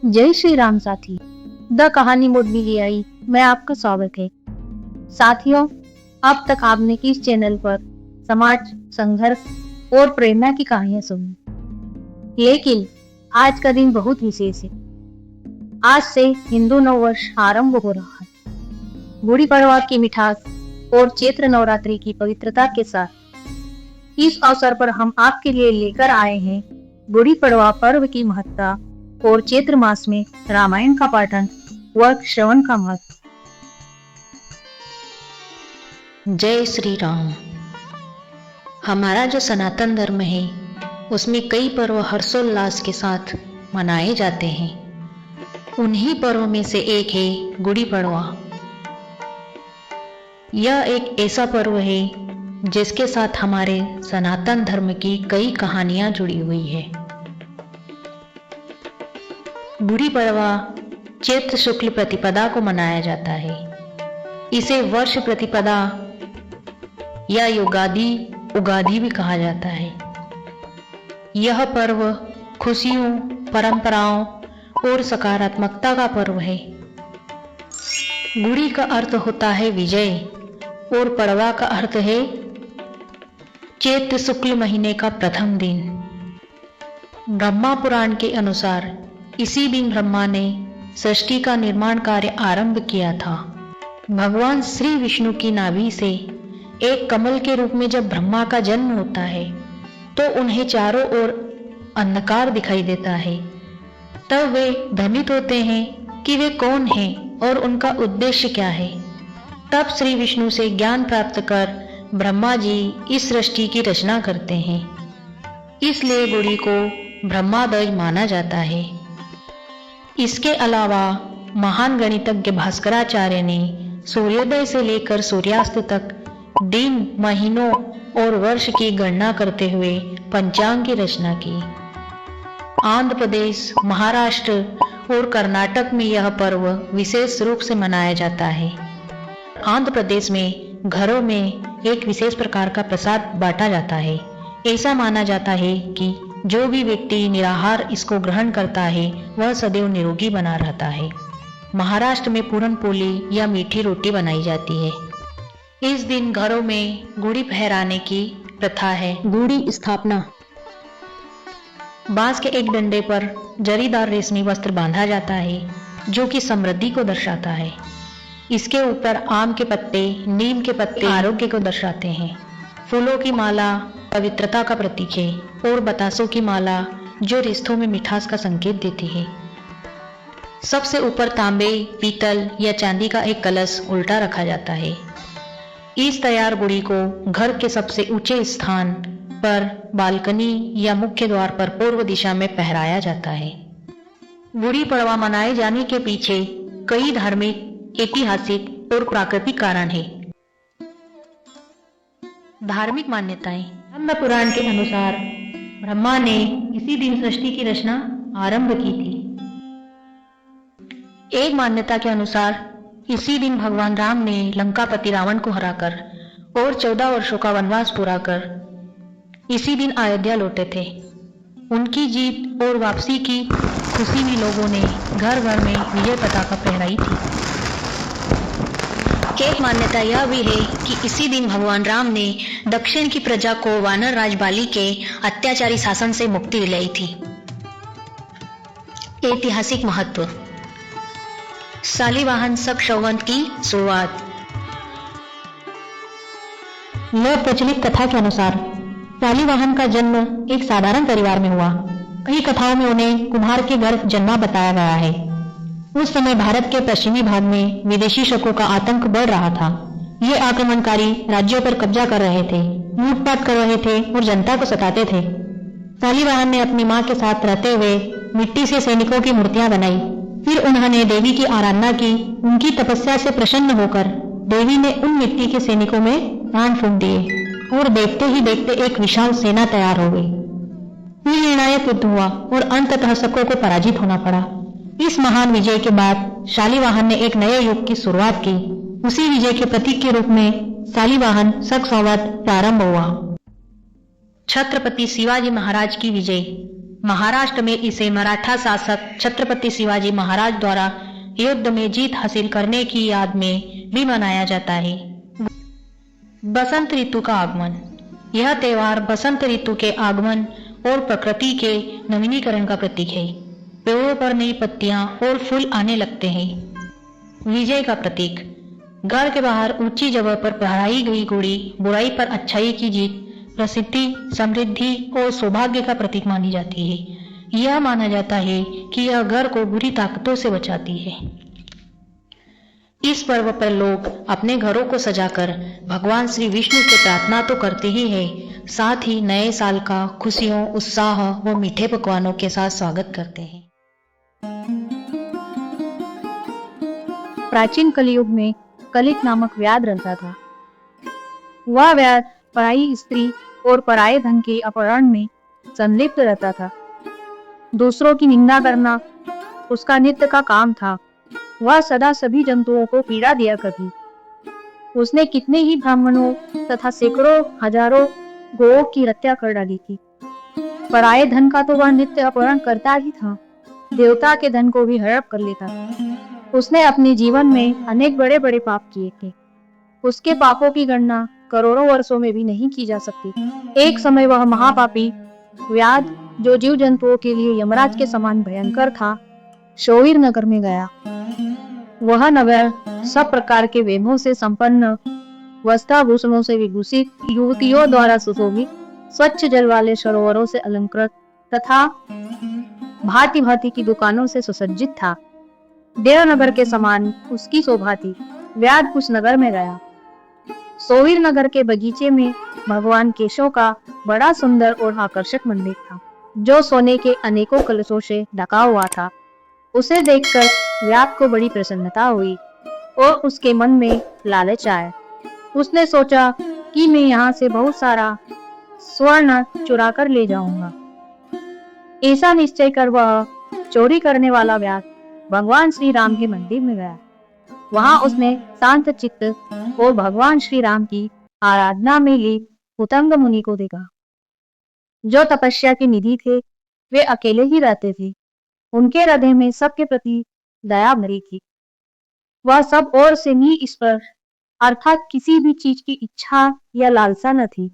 जय श्री राम साथी। द कहानी मोड मीडियाई में आपका स्वागत है। साथियों, अब तक आपने किस चैनल पर समाज, संघर्ष और प्रेरणा की कहानियां सुनी, लेकिन आज का दिन बहुत विशेष है। आज से हिंदू नववर्ष आरंभ हो रहा है। गुड़ी पड़वा की मिठास और चैत्र नवरात्रि की पवित्रता के साथ इस अवसर पर हम आपके लिए लेकर आए हैं गुड़ी पड़वा पर्व की महत्ता और चैत्र मास में रामायण का पाठन व श्रवण का महत्व। जय श्री राम। हमारा जो सनातन धर्म है उसमें कई पर्व हर्षोल्लास के साथ मनाए जाते हैं। उन्हीं पर्वों में से एक है गुड़ी पड़वा। यह एक ऐसा पर्व है जिसके साथ हमारे सनातन धर्म की कई कहानियां जुड़ी हुई है। गुड़ी पड़वा चैत्र शुक्ल प्रतिपदा को मनाया जाता है। इसे वर्ष प्रतिपदा या उगादि भी कहा जाता है। यह पर्व खुशियों, परंपराओं और सकारात्मकता का पर्व है। गुड़ी का अर्थ होता है विजय और पड़वा का अर्थ है चैत्र शुक्ल महीने का प्रथम दिन। ब्रह्मा पुराण के अनुसार इसी दिन ब्रह्मा ने सृष्टि का निर्माण कार्य आरंभ किया था। भगवान श्री विष्णु की नाभि से एक कमल के रूप में जब ब्रह्मा का जन्म होता है तो उन्हें चारों ओर अंधकार दिखाई देता है। तब वे भ्रमित होते हैं कि वे कौन हैं और उनका उद्देश्य क्या है। तब श्री विष्णु से ज्ञान प्राप्त कर ब्रह्मा जी इस सृष्टि की रचना करते हैं। इसलिए गुड़ी को ब्रह्मादय माना जाता है। इसके अलावा महान गणितज्ञ भास्कराचार्य ने सूर्योदय से लेकर सूर्यास्त तक दिन, महीनों और वर्ष की गणना करते हुए पंचांग की रचना की। आंध्र प्रदेश, महाराष्ट्र और कर्नाटक में यह पर्व विशेष रूप से मनाया जाता है। आंध्र प्रदेश में घरों में एक विशेष प्रकार का प्रसाद बांटा जाता है। ऐसा माना जाता है कि जो भी व्यक्ति निराहार इसको ग्रहण करता है वह सदैव निरोगी बना रहता है। महाराष्ट्र में पूरन पोली या मीठी रोटी बनाई जाती है। इस दिन घरों में गुड़ी फहराने की प्रथा है। गुड़ी स्थापना। बांस के एक डंडे पर जरीदार रेशमी वस्त्र बांधा जाता है जो कि समृद्धि को दर्शाता है। इसके ऊपर आम के पत्ते, नीम के पत्ते आरोग्य को दर्शाते हैं। फूलों की माला पवित्रता का प्रतीक है और बतासों की माला जो रिश्तों में मिठास का संकेत देती है। सबसे ऊपर तांबे, पीतल या चांदी का एक कलश उल्टा रखा जाता है। इस तैयार गुड़ी को घर के सबसे ऊंचे स्थान पर, बालकनी या मुख्य द्वार पर पूर्व दिशा में फहराया जाता है। गुड़ी पड़वा मनाए जाने के पीछे कई धार्मिक, ऐतिहासिक और प्राकृतिक कारण है। धार्मिक मान्यताएं। ब्रह्म पुराण के अनुसार ब्रह्मा ने इसी दिन सृष्टि की रचना आरंभ की थी। एक मान्यता के अनुसार इसी दिन भगवान राम ने लंकापति रावण को हराकर और 14 वर्षों का वनवास पूरा कर इसी दिन अयोध्या लौटे थे। उनकी जीत और वापसी की खुशी में लोगों ने घर घर में विजय पताका फहराई थी। एक मान्यता यह भी है कि इसी दिन भगवान राम ने दक्षिण की प्रजा को वानर राज बाली के अत्याचारी शासन से मुक्ति दिलाई थी। ऐतिहासिक महत्व। शालिवाहन शक संवत की शुरुआत। लोक प्रचलित कथा के अनुसार शालिवाहन का जन्म एक साधारण परिवार में हुआ। कई कथाओं में उन्हें कुम्हार के घर जन्मा बताया गया है। उस समय भारत के पश्चिमी भाग में विदेशी शकों का आतंक बढ़ रहा था। ये आक्रमणकारी राज्यों पर कब्जा कर रहे थे, लूटपाट कर रहे थे और जनता को सताते थे। शालिवाहन ने अपनी मां के साथ रहते हुए मिट्टी से सैनिकों की मूर्तियां बनाई। फिर उन्होंने देवी की आराधना की। उनकी तपस्या से प्रसन्न होकर देवी ने उन मिट्टी के सैनिकों में प्राण फूंक दिए और देखते ही देखते एक विशाल सेना तैयार हो गई। फिर निर्णायक युद्ध हुआ और अंततः शकों को पराजित होना पड़ा। इस महान विजय के बाद शालिवाहन ने एक नए युग की शुरुआत की। उसी विजय के प्रतीक के रूप में शालिवाहन शक संवत प्रारंभ हुआ। छत्रपति शिवाजी महाराज की विजय। महाराष्ट्र में इसे मराठा शासक छत्रपति शिवाजी महाराज द्वारा युद्ध में जीत हासिल करने की याद में भी मनाया जाता है। बसंत ऋतु का आगमन। यह त्योहार बसंत ऋतु के आगमन और प्रकृति के नवीनीकरण का प्रतीक है। पेड़ों पर नई पत्तियां और फूल आने लगते हैं। विजय का प्रतीक। घर के बाहर ऊंची जगह पर फहराई गई गुड़ी बुराई पर अच्छाई की जीत, प्रसिद्धि, समृद्धि और सौभाग्य का प्रतीक मानी जाती है। यह माना जाता है कि यह घर को बुरी ताकतों से बचाती है। इस पर्व पर लोग अपने घरों को सजाकर भगवान श्री विष्णु से प्रार्थना तो करते ही हैं, साथ ही नए साल का खुशियों, उत्साह व मीठे पकवानों के साथ स्वागत करते हैं। प्राचीन कलयुग में कलिक नामक व्याध रहता था। वह व्याध पराई स्त्री और पराये धन के अपहरण में संलिप्त रहता था। दूसरों की निंदा करना उसका नित्य का काम था। वह सदा सभी जंतुओं को पीड़ा दिया करती। उसने कितने ही ब्राह्मणों तथा सैकड़ों हजारों गोओं की हत्या कर डाली थी। पराये धन का तो वह नित्य अपहरण करता ही था, देवता के धन को भी हड़प कर लेता था। उसने अपने जीवन में अनेक बड़े बड़े पाप किए थे। उसके पापों की गणना करोड़ों वर्षों में भी नहीं की जा सकती। एक समय वह महापापी व्याध, जो जीव जंतुओं के लिए यमराज के समान भयंकर था, शोवीर नगर में गया। वह नगर सब प्रकार के वेमों से संपन्न, वस्त्राभूषणों से विभूषित, युवतियों द्वारा सुशोभित, स्वच्छ जल वाले सरोवरों से अलंकृत तथा भांति भांति की दुकानों से सुसज्जित था। देवनगर के समान उसकी शोभा थी। व्याध उस नगर में गया। सोवीर नगर के बगीचे में भगवान केशव का बड़ा सुंदर और आकर्षक मंदिर था, जो सोने के अनेकों कलशों से ढका हुआ था। उसे देखकर व्याध को बड़ी प्रसन्नता हुई और उसके मन में लालच आया। उसने सोचा कि मैं यहाँ से बहुत सारा स्वर्ण चुरा कर ले जाऊंगा। ऐसा निश्चय कर वह चोरी करने वाला व्याध भगवान श्री राम के मंदिर में गया। वहां उसने शांत चित्त और भगवान श्री राम की आराधना में लीन हुतंग मुनि को देखा, जो तपस्या के निधि थे। वे अकेले ही रहते थे। उनके हृदय में सबके प्रति दया भरी थी। वह सब और से निस्पर्श, अर्थात किसी भी चीज की इच्छा या लालसा न थी।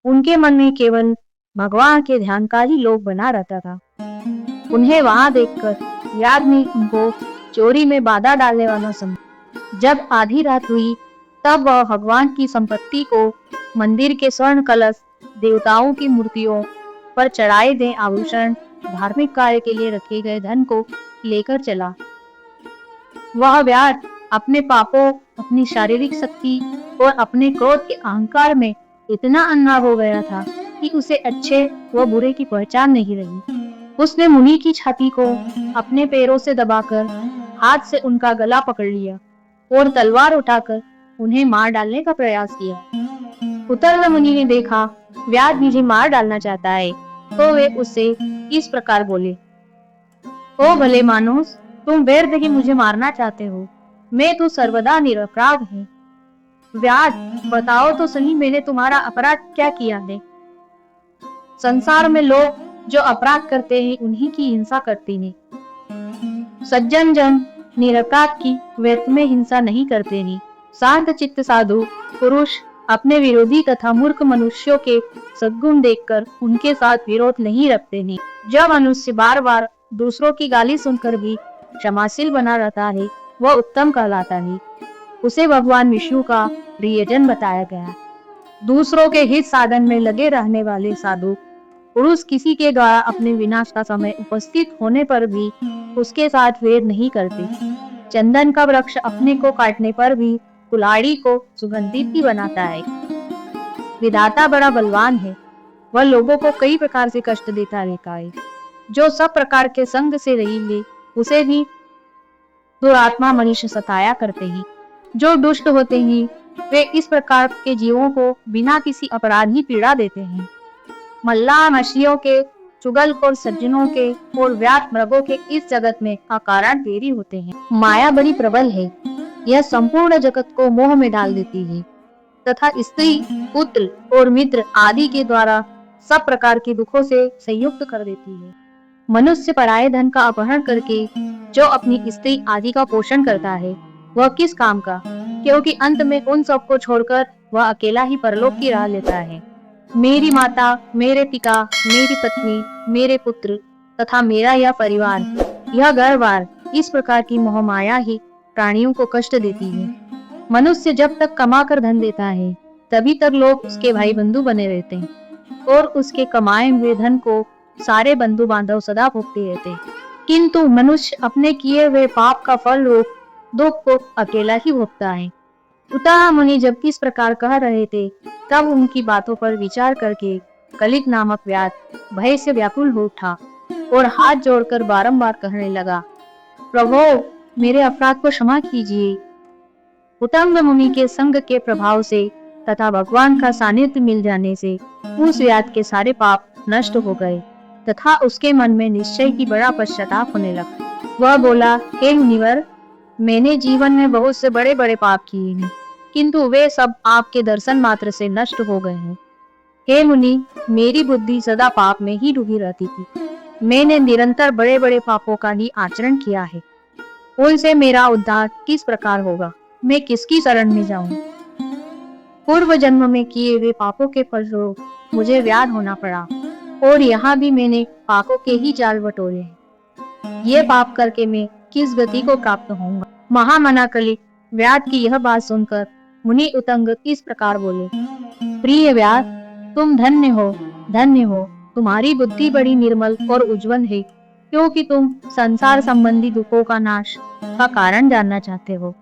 उनके मन में केवल भगवान के ध्यान का ही लोभ बना रहता था। उन्हें वहां देखकर व्याध ने उनको चोरी में बाधा डालने वाला समझा। जब आधी रात हुई तब वह भगवान की संपत्ति को, मंदिर के स्वर्ण कलश, देवताओं की मूर्तियों पर चढ़ाए गए आभूषण, धार्मिक कार्य के लिए रखे गए धन को लेकर चला। वह व्याध अपने पापों, अपनी शारीरिक शक्ति और अपने क्रोध के अहंकार में इतना अन्ना हो गया था कि उसे अच्छे व बुरे की पहचान नहीं रही। उसने मुनि की छाती को अपने पैरों से दबाकर हाथ से उनका गला पकड़ लिया और तलवार उठाकर उन्हें मार डालने का प्रयास किया। उत्तरद मुनि ने देखा व्याध मुझे मार डालना चाहता है, तो वे उससे इस प्रकार बोले, ओ भले मानुस, तुम व्यर्थ ही मुझे मारना चाहते हो। मैं तो सर्वदा निरपराध हूँ। व्याध, बताओ तो सही, मैंने तुम्हारा अपराध क्या किया है? संसार में लोग जो अपराध करते हैं उन्हीं की हिंसा करते हैं। सज्जन जन निरपराध की व्यर्थ में हिंसा नहीं करते हैं। शांत चित्त साधु पुरुष अपने विरोधी तथा मूर्ख मनुष्यों के सद्गुण देखकर उनके साथ विरोध नहीं रखते हैं। जब मनुष्य बार बार दूसरों की गाली सुनकर भी क्षमाशील बना रहता है, वह उत्तम कहलाता है। उसे भगवान विष्णु का प्रियजन बताया गया। दूसरों के हित साधन में लगे रहने वाले साधु पुरुष किसी के द्वारा अपने विनाश का समय उपस्थित होने पर भी उसके साथ वैर नहीं करते। चंदन का वृक्ष अपने को काटने पर भी कुल्हाड़ी को सुगंधित ही बनाता है। विधाता बड़ा बलवान है, वह लोगों को कई प्रकार से कष्ट देता रहता है। जो सब प्रकार के संग से रही ले, उसे भी दुरात्मा मनुष्य सताया करते हैं। जो दुष्ट होते हैं वे इस प्रकार के जीवों को बिना किसी अपराध ही पीड़ा देते हैं। मल्लाह मछलियों के, चुगलखोर सज्जनों के और व्याध मृगों के इस जगत में अकारण देरी होते हैं। माया बड़ी प्रबल है, यह संपूर्ण जगत को मोह में डाल देती है तथा स्त्री, पुत्र और मित्र आदि के द्वारा सब प्रकार के दुखों से संयुक्त कर देती है। मनुष्य पराये धन का अपहरण करके जो अपनी स्त्री आदि का पोषण करता है, वह किस काम का, क्योंकि अंत में उन सबको छोड़कर वह अकेला ही परलोक की राह लेता है। मेरी माता, मेरे पिता, मेरी पत्नी, मेरे पुत्र तथा मेरा यह परिवार, यह घर-बार, इस प्रकार की मोहमाया ही प्राणियों को कष्ट देती है। मनुष्य जब तक कमा कर धन देता है, तभी तक लोग उसके भाई बंधु बने रहते हैं और उसके कमाए हुए धन को सारे बंधु बांधव सदा भोगते रहते हैं। किंतु मनुष्य अपने किए हुए पाप का फल रूप दुख को अकेला ही भोगता है। उताह मुनि जब इस प्रकार कह रहे थे, तब उनकी बातों पर विचार करके कलिक नामक व्याध भय से व्याकुल हो उठा और हाथ जोड़कर बारंबार कहने लगा, प्रभो, मेरे अपराध को क्षमा कीजिए। उत्तंग मुनि के संग के प्रभाव से तथा भगवान का सानिध्य मिल जाने से उस व्याध के सारे पाप नष्ट हो गए तथा उसके मन में निश्चय की बड़ा पश्चाताप होने लगा। वह बोला, हे मुनिवर, मैंने जीवन में बहुत से बड़े बड़े पाप किए हैं, किंतु वे सब आपके दर्शन मात्र से नष्ट हो गए हैं। हे मुनि, मेरी बुद्धि सदा पाप में ही डूबी रहती थी। मैंने निरंतर बड़े बड़े पापों का ही आचरण किया है। उनसे मेरा उद्धार किस प्रकार होगा? मैं किसकी शरण में जाऊं? पूर्व जन्म में किए हुए पापों के फलस्वरूप मुझे व्याध होना पड़ा और यहाँ भी मैंने पापों के ही जाल बटोरे हैं। ये पाप करके मैं किस गति को प्राप्त होऊंगा? महामना कलिक व्याध की यह बात सुनकर मुनि उत्तंग इस प्रकार बोले, प्रिय व्याध, तुम धन्य हो, धन्य हो। तुम्हारी बुद्धि बड़ी निर्मल और उज्जवल है, क्योंकि तुम संसार संबंधी दुखों का नाश का कारण जानना चाहते हो।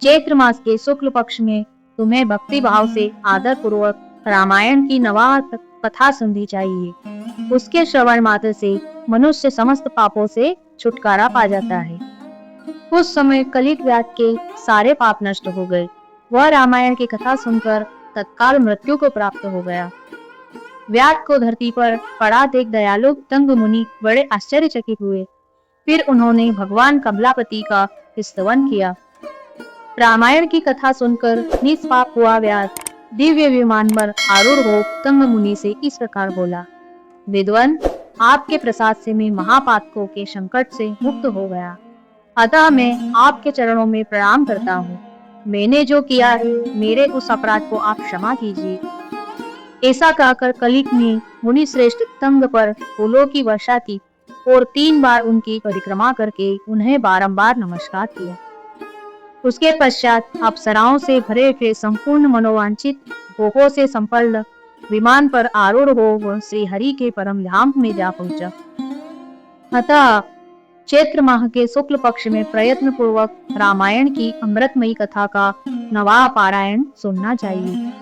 चैत्र मास के शुक्ल पक्ष में तुम्हें भक्ति भाव से आदर पूर्वक रामायण की नवा कथा सुननी चाहिए। उसके श्रवण मात्र से मनुष्य समस्त पापों से छुटकारा पा जाता है। उस समय कलिक व्याध के सारे पाप नष्ट हो गए। वह रामायण की कथा सुनकर तत्काल मृत्यु को प्राप्त हो गया। व्याध को धरती पर पड़ा देख दयालु उत्तंग मुनि बड़े आश्चर्यचकित हुए। फिर उन्होंने भगवान कमलापति का स्तवन किया। रामायण की कथा सुनकर निष्पाप हुआ व्याध दिव्य विमान पर आरूढ़ हो उत्तंग मुनि से इस प्रकार बोला, विद्वान, आपके प्रसाद से मैं महापातकों के संकट से मुक्त हो गया, अतः मैं आपके चरणों में प्रणाम करता हूँ। मैंने जो किया है, मेरे उस अपराध को आप क्षमा कीजिए। ऐसा कहकर कलिक ने मुनि श्रेष्ठ उत्तंग पर फूलों की वर्षा की और 3 बार उनकी परिक्रमा करके उन्हें बारंबार नमस्कार किया। उसके पश्चात अप्सराओं से भरे हुए संपूर्ण मनोवांछित भोगों से संपन्न विमान पर आरूढ़ हो वह श्री हरि के परम धाम में जा पहुंचा। अतः चैत्र माह के शुक्ल पक्ष में प्रयत्न पूर्वक रामायण की अमृतमयी कथा का नवा पारायण सुनना चाहिए।